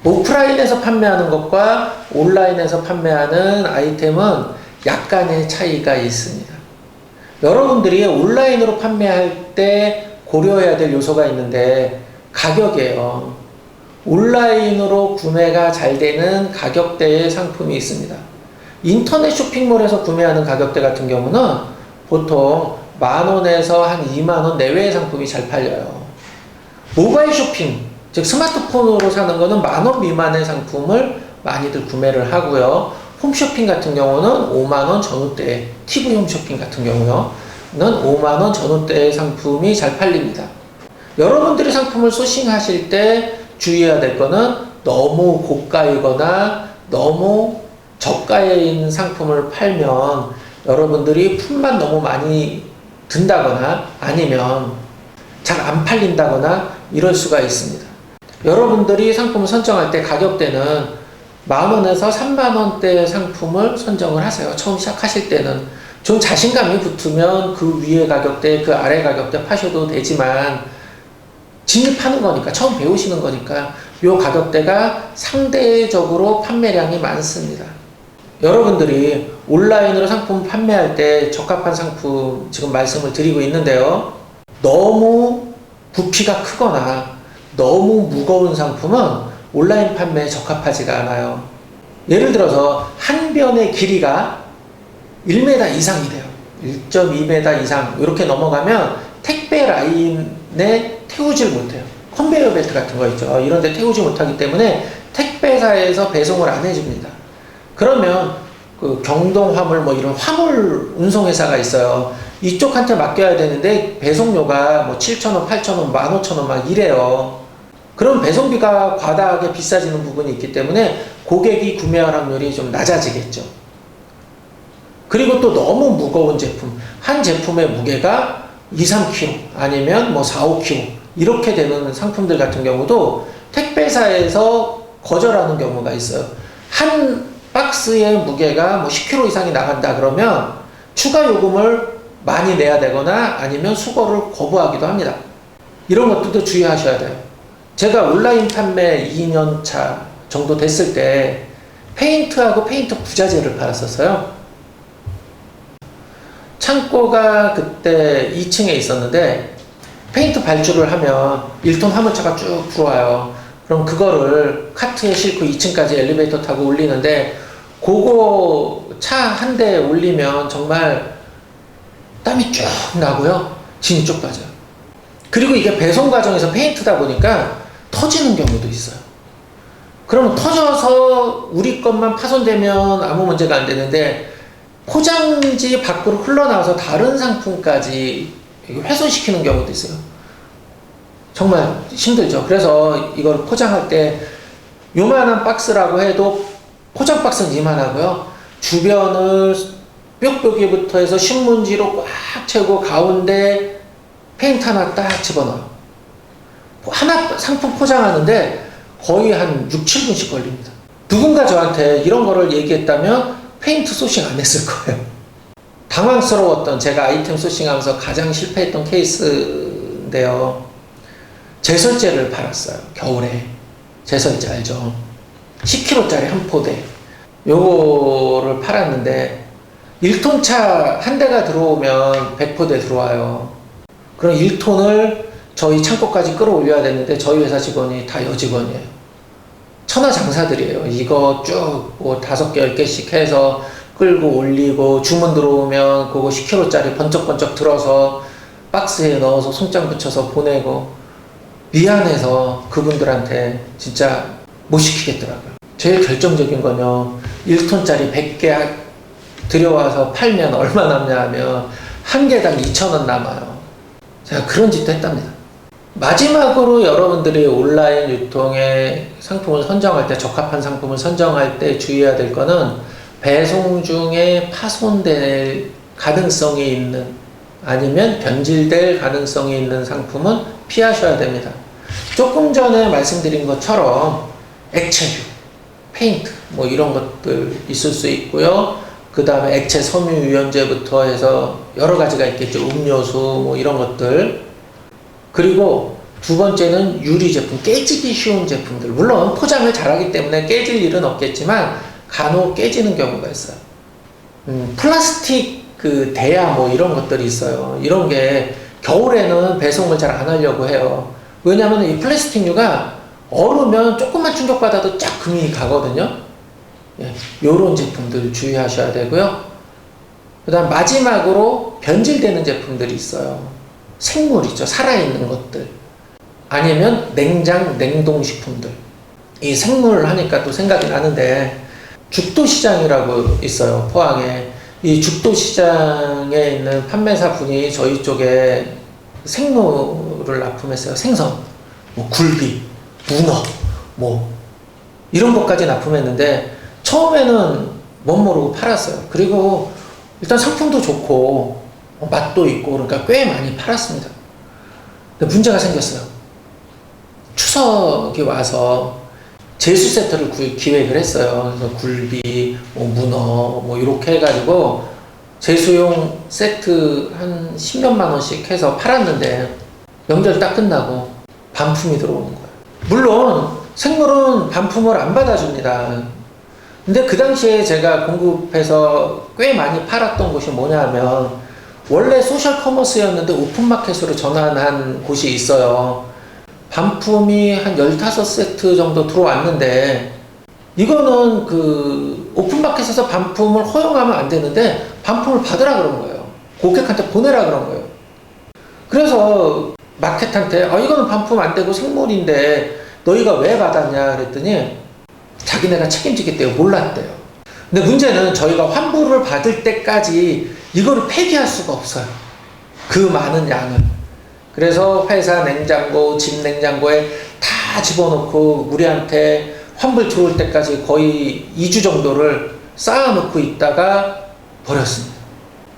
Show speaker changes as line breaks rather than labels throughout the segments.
오프라인에서 판매하는 것과 온라인에서 판매하는 아이템은 약간의 차이가 있습니다. 여러분들이 온라인으로 판매할 때 고려해야 될 요소가 있는데 가격이에요. 온라인으로 구매가 잘 되는 가격대의 상품이 있습니다. 인터넷 쇼핑몰에서 구매하는 가격대 같은 경우는 보통 10,000원에서 한 20,000원 내외의 상품이 잘 팔려요. 모바일 쇼핑, 즉 스마트폰으로 사는 거는 10,000원 미만의 상품을 많이들 구매를 하고요. 홈쇼핑 같은 경우는 50,000원 전후대, TV 홈쇼핑 같은 경우는 50,000원 전후대의 상품이 잘 팔립니다. 여러분들이 상품을 소싱하실 때 주의해야 될 거는 너무 고가이거나 너무 저가에 있는 상품을 팔면 여러분들이 품만 너무 많이 든다거나 아니면 잘 안 팔린다거나 이럴 수가 있습니다. 여러분들이 상품을 선정할 때 가격대는 10,000원에서 30,000원대 상품을 선정을 하세요. 처음 시작하실 때는 좀 자신감이 붙으면 그 위에 가격대, 그 아래 가격대 파셔도 되지만 진입하는 거니까, 처음 배우시는 거니까 이 가격대가 상대적으로 판매량이 많습니다. 여러분들이 온라인으로 상품 판매할 때 적합한 상품 지금 말씀을 드리고 있는데요. 너무 부피가 크거나 너무 무거운 상품은 온라인 판매에 적합하지가 않아요. 예를 들어서 한 변의 길이가 1m 이상이 돼요. 1.2m 이상 이렇게 넘어가면 택배 라인에 태우질 못해요. 컨베이어 벨트 같은 거 있죠. 이런 데 태우지 못하기 때문에 택배사에서 배송을 안 해줍니다. 그러면 그 경동화물 뭐 이런 화물 운송회사가 있어요. 이쪽한테 맡겨야 되는데 배송료가 뭐 7,000원, 8,000원, 15,000원 막 이래요. 그럼 배송비가 과다하게 비싸지는 부분이 있기 때문에 고객이 구매할 확률이 좀 낮아지겠죠. 그리고 또 너무 무거운 제품, 한 제품의 무게가 2, 3kg 아니면 뭐 4, 5kg 이렇게 되는 상품들 같은 경우도 택배사에서 거절하는 경우가 있어요. 한 박스의 무게가 뭐 10kg 이상이 나간다 그러면 추가 요금을 많이 내야 되거나 아니면 수거를 거부하기도 합니다. 이런 것들도 주의하셔야 돼요. 제가 온라인 판매 2년차 정도 됐을 때 페인트하고 페인트 부자재를 팔았었어요. 창고가 그때 2층에 있었는데 페인트 발주를 하면 1톤 화물차가 쭉 들어와요. 그럼 그거를 카트에 싣고 2층까지 엘리베이터 타고 올리는데 그거 차 한 대 올리면 정말 땀이 쭉 나고요. 진이 쭉 빠져요. 그리고 이게 배송 과정에서 페인트다 보니까 터지는 경우도 있어요. 그러면 터져서 우리 것만 파손되면 아무 문제가 안 되는데 포장지 밖으로 흘러나와서 다른 상품까지 훼손시키는 경우도 있어요. 정말 힘들죠. 그래서 이걸 포장할 때 요만한 박스라고 해도 포장 박스는 이만하고요. 주변을 뾱뾱이부터 해서 신문지로 꽉 채우고 가운데 페인트 하나 딱 집어넣어요. 하나 상품 포장하는데 거의 한 6, 7분씩 걸립니다. 누군가 저한테 이런 거를 얘기했다면 페인트 소싱 안 했을 거예요. 당황스러웠던 제가 아이템 소싱하면서 가장 실패했던 케이스인데요. 제설제를 팔았어요. 겨울에. 제설제 알죠? 10kg짜리 한 포대. 요거를 팔았는데 1톤차 한 대가 들어오면 100포대 들어와요. 그럼 1톤을 저희 창고까지 끌어올려야 되는데 저희 회사 직원이 다 여직원이에요. 천하장사들이에요. 이거 쭉 뭐 5개, 10개씩 해서 끌고 올리고 주문 들어오면 그거 10kg짜리 번쩍번쩍 들어서 박스에 넣어서 송장 붙여서 보내고 미안해서 그분들한테 진짜 못 시키겠더라고요. 제일 결정적인 건요. 1톤짜리 100개 들여와서 팔면 얼마 남냐 하면 한 개당 2,000원 남아요. 제가 그런 짓도 했답니다. 마지막으로 여러분들이 온라인 유통의 상품을 선정할 때, 적합한 상품을 선정할 때 주의해야 될 거는 배송 중에 파손될 가능성이 있는 아니면 변질될 가능성이 있는 상품은 피하셔야 됩니다. 조금 전에 말씀드린 것처럼 액체류, 페인트 뭐 이런 것들 있을 수 있고요. 그 다음에 액체 섬유 유연제부터 해서 여러 가지가 있겠죠. 음료수 뭐 이런 것들. 그리고 두 번째는 유리 제품, 깨지기 쉬운 제품들. 물론 포장을 잘하기 때문에 깨질 일은 없겠지만 간혹 깨지는 경우가 있어요. 플라스틱 그 대야 뭐 이런 것들이 있어요. 이런 게 겨울에는 배송을 잘 안 하려고 해요. 왜냐하면 이 플라스틱류가 얼으면 조금만 충격받아도 쫙 금이 가거든요. 예, 요런 제품들 주의하셔야 되고요. 그 다음 마지막으로 변질되는 제품들이 있어요. 생물이죠. 살아있는 것들. 아니면 냉동식품들. 이 생물 하니까 또 생각이 나는데, 죽도시장이라고 있어요. 포항에. 이 죽도시장에 있는 판매사 분이 저희 쪽에 생물을 납품했어요. 생선, 뭐 굴비, 문어, 뭐 이런 것까지 납품했는데 처음에는 못 모르고 팔았어요. 그리고 일단 상품도 좋고 맛도 있고 그러니까 꽤 많이 팔았습니다. 근데 문제가 생겼어요. 추석이 와서 제수 세트를 기획을 했어요. 그래서 굴비, 뭐 문어, 뭐 이렇게 해가지고 제수용 세트 한 10몇만 원씩 해서 팔았는데 명절 딱 끝나고 반품이 들어오는 거예요. 물론 생물은 반품을 안 받아줍니다. 근데 그 당시에 제가 공급해서 꽤 많이 팔았던 곳이 뭐냐면 원래 소셜 커머스였는데 오픈마켓으로 전환한 곳이 있어요. 반품이 한 15세트 정도 들어왔는데 이거는 그 오픈마켓에서 반품을 허용하면 안 되는데 반품을 받으라 그런 거예요. 고객한테 보내라 그런 거예요. 그래서 마켓한테 이거는 반품 안 되고 생물인데 너희가 왜 받았냐 그랬더니 자기네가 책임지겠대요. 몰랐대요. 근데 문제는 저희가 환불을 받을 때까지 이거를 폐기할 수가 없어요. 그 많은 양을. 그래서 회사 냉장고, 집 냉장고에 다 집어넣고 우리한테 환불 들어올 때까지 거의 2주 정도를 쌓아놓고 있다가 버렸습니다.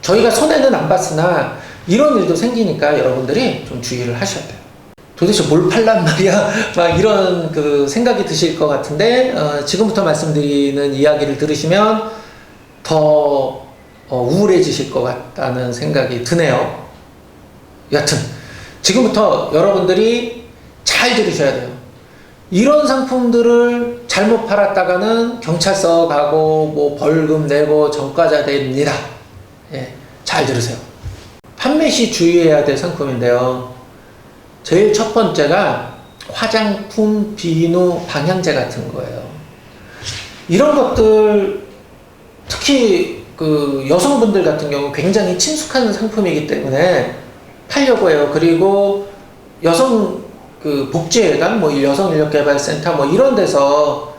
저희가 손해는 안 봤으나 이런 일도 생기니까 여러분들이 좀 주의를 하셔야 돼요. 도대체 뭘 팔란 말이야? 막 이런 그 생각이 드실 것 같은데 지금부터 말씀드리는 이야기를 들으시면 더 우울해지실 것 같다는 생각이 드네요. 여하튼 지금부터 여러분들이 잘 들으셔야 돼요. 이런 상품들을 잘못 팔았다가는 경찰서 가고 뭐 벌금 내고 전과자 됩니다. 예, 잘 들으세요. 판매 시 주의해야 될 상품인데요. 제일 첫 번째가 화장품, 비누, 방향제 같은 거예요. 이런 것들 특히 그 여성분들 같은 경우 굉장히 친숙한 상품이기 때문에 팔려고 해요. 그리고 여성 그 복지회관, 뭐 여성인력개발센터 뭐 이런 데서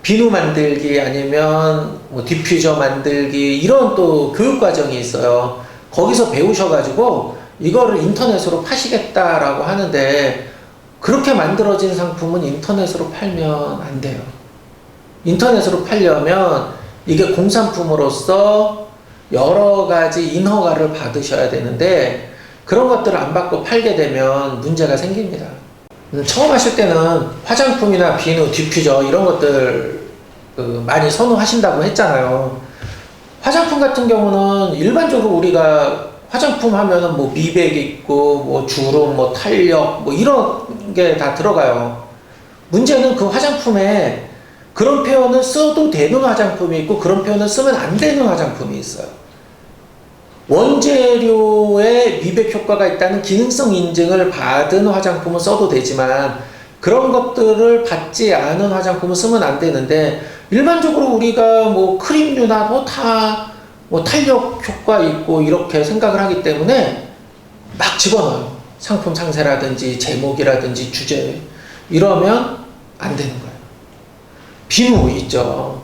비누 만들기 아니면 뭐 디퓨저 만들기 이런 또 교육 과정이 있어요. 거기서 배우셔가지고 이거를 인터넷으로 파시겠다라고 하는데 그렇게 만들어진 상품은 인터넷으로 팔면 안 돼요. 인터넷으로 팔려면 이게 공산품으로서 여러 가지 인허가를 받으셔야 되는데 그런 것들을 안 받고 팔게 되면 문제가 생깁니다. 처음 하실 때는 화장품이나 비누, 디퓨저 이런 것들 많이 선호하신다고 했잖아요. 화장품 같은 경우는 일반적으로 우리가 화장품 하면은 뭐 미백 있고 뭐 주름, 뭐 탄력 뭐 이런 게 다 들어가요. 문제는 그 화장품에 그런 표현을 써도 되는 화장품이 있고 그런 표현을 쓰면 안 되는 화장품이 있어요. 원재료에 미백 효과가 있다는 기능성 인증을 받은 화장품은 써도 되지만 그런 것들을 받지 않은 화장품은 쓰면 안 되는데 일반적으로 우리가 뭐 크림류나 뭐 다 뭐 탄력 효과 있고 이렇게 생각을 하기 때문에 막 집어넣어요. 상품 상세라든지 제목이라든지 주제 이러면 안 되는 거예요. 비누 있죠.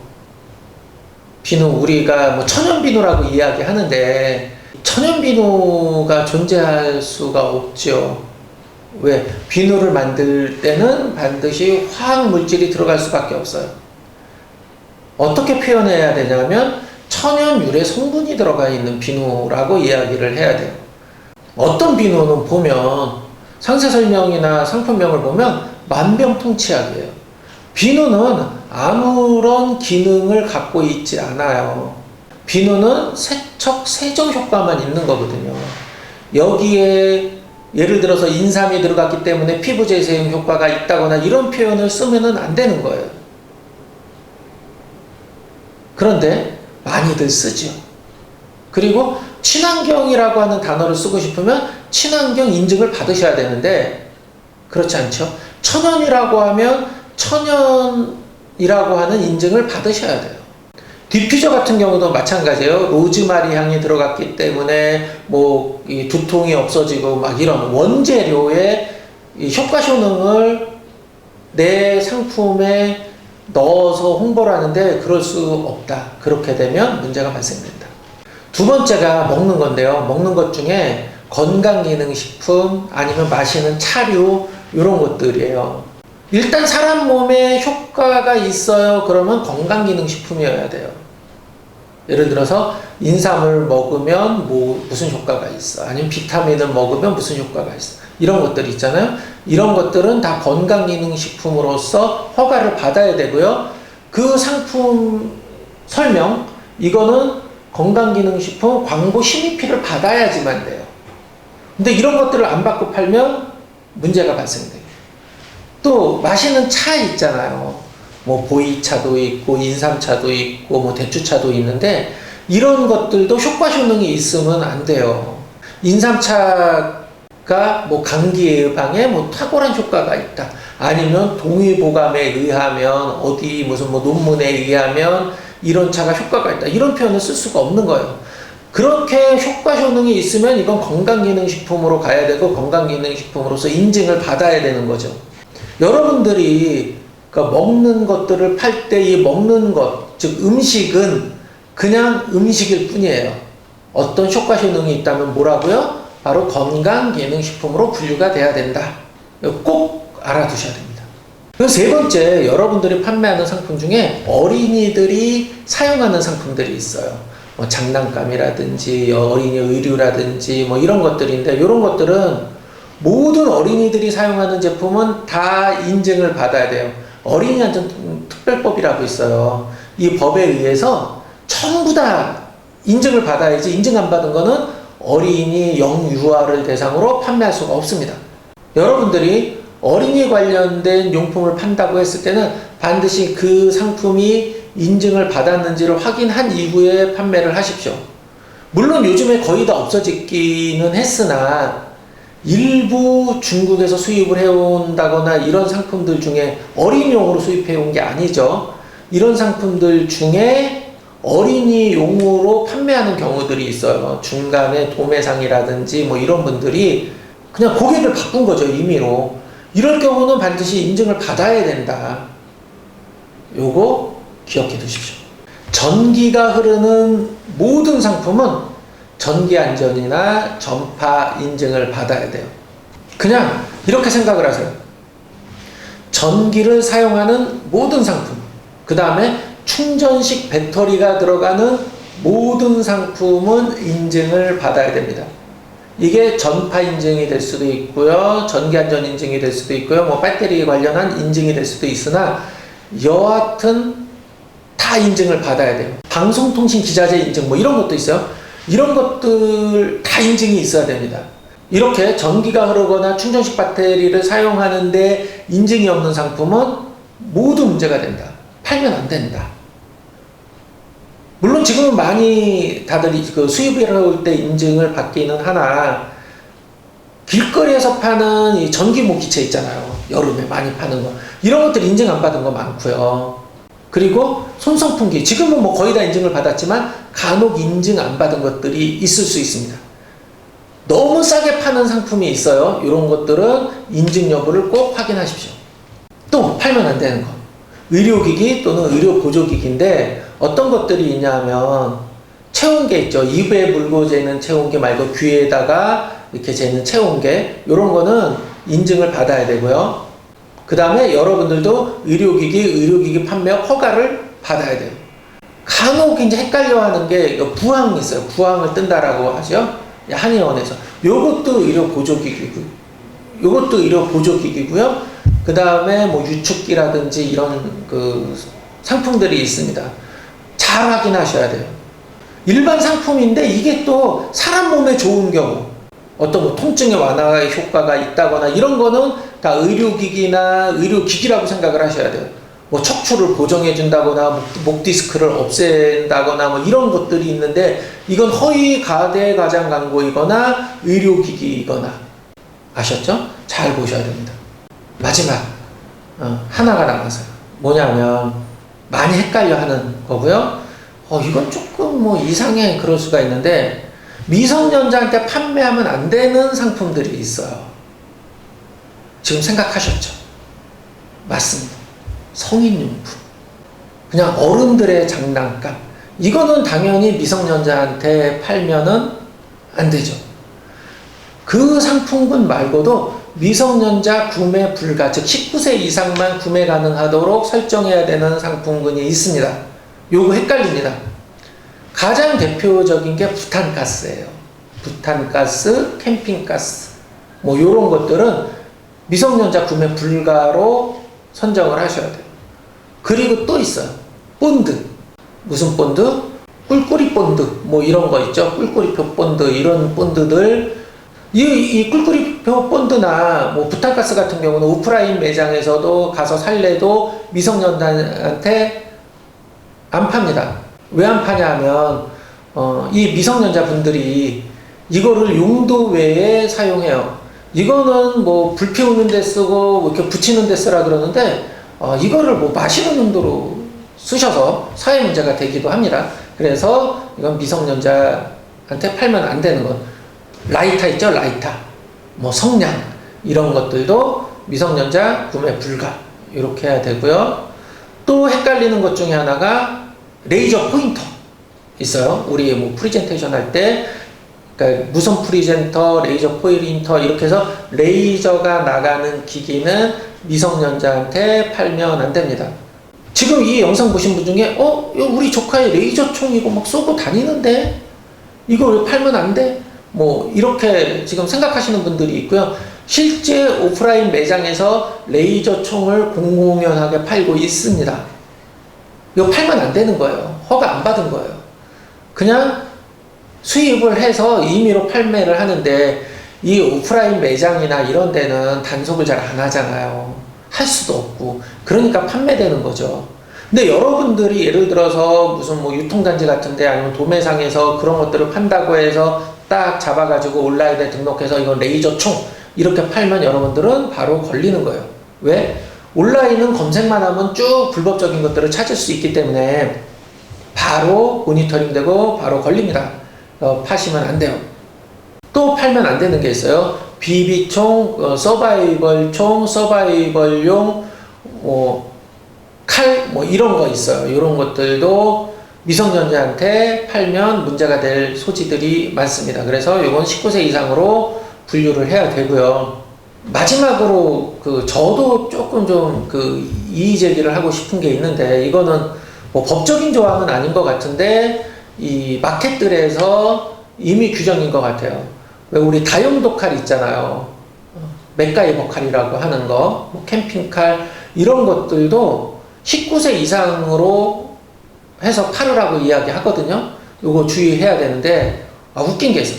비누 우리가 뭐 천연비누라고 이야기하는데 천연비누가 존재할 수가 없죠. 왜? 비누를 만들 때는 반드시 화학물질이 들어갈 수밖에 없어요. 어떻게 표현해야 되냐면 천연 유래 성분이 들어가 있는 비누라고 이야기를 해야 돼요. 어떤 비누는 보면 상세 설명이나 상품명을 보면 만병통치약이에요. 비누는 아무런 기능을 갖고 있지 않아요. 비누는 세척, 세정 효과만 있는 거거든요. 여기에 예를 들어서 인삼이 들어갔기 때문에 피부 재생용 효과가 있다거나 이런 표현을 쓰면은 안 되는 거예요. 그런데 많이들 쓰죠. 그리고 친환경이라고 하는 단어를 쓰고 싶으면 친환경 인증을 받으셔야 되는데 그렇지 않죠. 천연이라고 하면 천연이라고 하는 인증을 받으셔야 돼요. 디퓨저 같은 경우도 마찬가지예요. 로즈마리 향이 들어갔기 때문에 뭐 이 두통이 없어지고 막 이런 원재료의 이 효과 효능을 내 상품에 넣어서 홍보를 하는데 그럴 수 없다. 그렇게 되면 문제가 발생된다. 두 번째가 먹는 건데요. 먹는 것 중에 건강기능식품 아니면 마시는 차류 이런 것들이에요. 일단 사람 몸에 효과가 있어요. 그러면 건강기능식품이어야 돼요. 예를 들어서 인삼을 먹으면 뭐 무슨 효과가 있어. 아니면 비타민을 먹으면 무슨 효과가 있어. 이런 것들 있잖아요. 이런 것들은 다 건강기능식품으로서 허가를 받아야 되고요. 그 상품 설명, 이거는 건강기능식품 광고 심의피를 받아야지만 돼요. 근데 이런 것들을 안 받고 팔면 문제가 발생돼요. 또 마시는 차 있잖아요. 뭐 보이차도 있고 인삼차도 있고 뭐 대추차도 있는데 이런 것들도 효과 효능이 있으면 안 돼요. 인삼차가 뭐 감기 예방에 뭐 탁월한 효과가 있다. 아니면 동의보감에 의하면 어디 무슨 뭐 논문에 의하면 이런 차가 효과가 있다. 이런 표현을 쓸 수가 없는 거예요. 그렇게 효과 효능이 있으면 이건 건강기능식품으로 가야 되고 건강기능식품으로서 인증을 받아야 되는 거죠. 여러분들이 먹는 것들을 팔 때 이 먹는 것, 즉 음식은 그냥 음식일 뿐이에요. 어떤 효과 효능이 있다면 뭐라고요? 바로 건강기능식품으로 분류가 돼야 된다. 꼭 알아두셔야 됩니다. 그리고 세 번째, 여러분들이 판매하는 상품 중에 어린이들이 사용하는 상품들이 있어요. 뭐 장난감이라든지 어린이 의류라든지 뭐 이런 것들인데 이런 것들은 모든 어린이들이 사용하는 제품은 다 인증을 받아야 돼요. 어린이안전특별법이라고 있어요. 이 법에 의해서 전부 다 인증을 받아야지 인증 안 받은 거는 어린이 영유아를 대상으로 판매할 수가 없습니다. 여러분들이 어린이 관련된 용품을 판다고 했을 때는 반드시 그 상품이 인증을 받았는지를 확인한 이후에 판매를 하십시오. 물론 요즘에 거의 다 없어지기는 했으나 일부 중국에서 수입을 해온다거나 이런 상품들 중에 어린이용으로 수입해온 게 아니죠. 이런 상품들 중에 어린이용으로 판매하는 경우들이 있어요. 중간에 도매상이라든지 뭐 이런 분들이 그냥 고객을 바꾼 거죠, 임의로. 이럴 경우는 반드시 인증을 받아야 된다. 요거 기억해 두십시오. 전기가 흐르는 모든 상품은 전기안전이나 전파 인증을 받아야 돼요. 그냥 이렇게 생각을 하세요. 전기를 사용하는 모든 상품, 그 다음에 충전식 배터리가 들어가는 모든 상품은 인증을 받아야 됩니다. 이게 전파 인증이 될 수도 있고요, 전기안전 인증이 될 수도 있고요, 뭐 배터리 관련한 인증이 될 수도 있으나 여하튼 다 인증을 받아야 돼요. 방송통신 기자재 인증 뭐 이런 것도 있어요. 이런 것들 다 인증이 있어야 됩니다. 이렇게 전기가 흐르거나 충전식 배터리를 사용하는데 인증이 없는 상품은 모두 문제가 된다. 팔면 안 된다. 물론 지금은 많이 다들 그 수입을 해올 때 인증을 받기는 하나 길거리에서 파는 이 전기모기채 있잖아요. 여름에 많이 파는 거. 이런 것들 인증 안 받은 거 많고요. 그리고 손선풍기, 지금은 뭐 거의 다 인증을 받았지만 간혹 인증 안 받은 것들이 있을 수 있습니다. 너무 싸게 파는 상품이 있어요. 이런 것들은 인증 여부를 꼭 확인하십시오. 또 팔면 안 되는 거, 의료기기 또는 의료보조기기인데 어떤 것들이 있냐면 체온계 있죠. 입에 물고 재는 체온계 말고 귀에다가 이렇게 재는 체온계, 이런 거는 인증을 받아야 되고요. 그 다음에 여러분들도 의료기기 판매 허가를 받아야 돼요. 간혹 이제 헷갈려 하는 게 부항이 있어요. 부항을 뜬다라고 하죠. 한의원에서. 요것도 의료보조기기고요. 그 다음에 뭐 유축기라든지 이런 그 상품들이 있습니다. 잘 확인하셔야 돼요. 일반 상품인데 이게 또 사람 몸에 좋은 경우, 어떤 뭐 통증의 완화 효과가 있다거나 이런 거는 다 의료기기나 의료기기라고 생각을 하셔야 돼요. 뭐 척추를 보정해 준다거나 목 디스크를 없앤다거나 뭐 이런 것들이 있는데 이건 허위 가대 가장 광고이거나 의료기기이거나 아셨죠? 잘 보셔야 됩니다. 마지막 하나가 남았어요. 뭐냐면 많이 헷갈려 하는 거고요. 이건 조금 뭐 이상해 그럴 수가 있는데 미성년자한테 판매하면 안 되는 상품들이 있어요. 지금 생각하셨죠? 맞습니다. 성인용품. 그냥 어른들의 장난감. 이거는 당연히 미성년자한테 팔면은 안 되죠. 그 상품군 말고도 미성년자 구매 불가, 즉 19세 이상만 구매 가능하도록 설정해야 되는 상품군이 있습니다. 요거 헷갈립니다. 가장 대표적인 게 부탄가스예요. 부탄가스, 캠핑가스 뭐 요런 것들은 미성년자 구매 불가로 선정을 하셔야 돼요. 그리고 또 있어요. 본드. 무슨 본드? 꿀꿀이 본드 뭐 이런 거 있죠. 꿀꿀이표 본드 이런 본드들 이 꿀꿀이표 본드나 뭐 부탄가스 같은 경우는 오프라인 매장에서도 가서 살래도 미성년자한테 안 팝니다. 왜 안 파냐 하면 이 미성년자 분들이 이거를 용도 외에 사용해요. 이거는 뭐 불 피우는 데 쓰고 뭐 이렇게 붙이는 데 쓰라 그러는데 이거를 뭐 마시는 용도로 쓰셔서 사회 문제가 되기도 합니다. 그래서 이건 미성년자한테 팔면 안 되는 것. 라이터 있죠? 라이터. 뭐 성냥 이런 것들도 미성년자 구매 불가 이렇게 해야 되고요. 또 헷갈리는 것 중에 하나가 레이저 포인터 있어요. 우리 뭐 프리젠테이션 할 때 그러니까 무선 프리젠터, 레이저 포인터 이렇게 해서 레이저가 나가는 기기는 미성년자한테 팔면 안 됩니다. 지금 이 영상 보신 분 중에 우리 조카의 레이저 총 이거 막 쏘고 다니는데 이거 왜 팔면 안 돼? 뭐 이렇게 지금 생각하시는 분들이 있고요. 실제 오프라인 매장에서 레이저 총을 공공연하게 팔고 있습니다. 이거 팔면 안 되는 거예요. 허가 안 받은 거예요. 그냥 수입을 해서 임의로 판매를 하는데 이 오프라인 매장이나 이런 데는 단속을 잘 안 하잖아요. 할 수도 없고 그러니까 판매되는 거죠. 근데 여러분들이 예를 들어서 무슨 뭐 유통단지 같은데 아니면 도매상에서 그런 것들을 판다고 해서 딱 잡아가지고 온라인에 등록해서 이건 레이저 총 이렇게 팔면 여러분들은 바로 걸리는 거예요. 왜? 온라인은 검색만 하면 쭉 불법적인 것들을 찾을 수 있기 때문에 바로 모니터링 되고 바로 걸립니다. 파시면 안 돼요. 또 팔면 안 되는 게 있어요. BB총, 서바이벌총, 서바이벌용 칼 뭐 이런 거 있어요. 이런 것들도 미성년자한테 팔면 문제가 될 소지들이 많습니다. 그래서 이건 19세 이상으로 분류를 해야 되고요. 마지막으로 저도 조금 좀 이의 제기를 하고 싶은 게 있는데 이거는 뭐 법적인 조항은 아닌 것 같은데 이 마켓들에서 이미 규정인 것 같아요. 왜 우리 다용도 칼 있잖아요. 맥가이버 칼이라고 하는 거, 뭐 캠핑칼 이런 것들도 19세 이상으로 해서 팔으라고 이야기하거든요. 요거 주의해야 되는데 웃긴 게 있어요.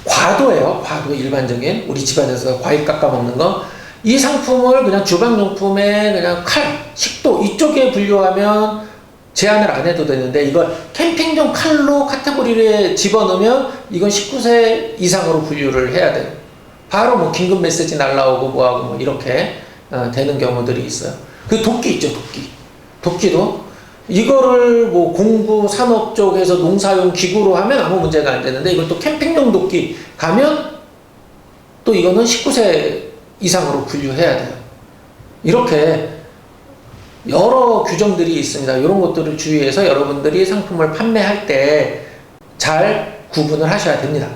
과도예요. 과도 일반적인 우리 집안에서 과일 깎아 먹는 거. 이 상품을 그냥 주방용품에 그냥 칼, 식도 이쪽에 분류하면 제한을 안 해도 되는데 이걸 캠핑용 칼로 카테고리에 집어넣으면 이건 19세 이상으로 분류를 해야 돼요. 바로 뭐 긴급 메시지 날라오고 뭐하고 뭐 이렇게 되는 경우들이 있어요. 그 도끼 있죠, 도끼. 도끼도 이거를 뭐 공구 산업 쪽에서 농사용 기구로 하면 아무 문제가 안 되는데 이걸 또 캠핑용 도끼 가면 또 이거는 19세 이상으로 분류해야 돼요. 이렇게 여러 규정들이 있습니다. 이런 것들을 주의해서 여러분들이 상품을 판매할 때 잘 구분을 하셔야 됩니다.